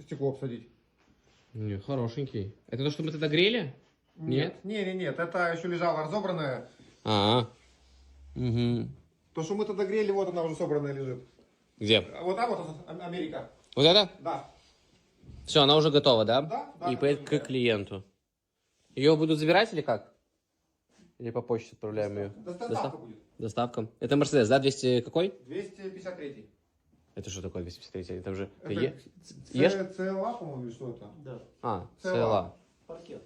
стекло обсадить. Не, хорошенький. Это то, что мы тогда грели? Нет? Нет, это еще лежало разобранное. Угу. То, что мы тогда грели, вот она уже собранная лежит. Где? Вот там вот Америка. Вот это? Да. Все, она уже готова, да? Да, И поедет к клиенту. Ее будут забирать или как? Или по почте отправляем ее? Доставка будет. Доставка. Это Мерседес, да? 200 какой? 253. Это что такое 253? Это уже... Это ешь? ЦЛА, по-моему, или что это? Да. А, CLA. CLA. Паркет.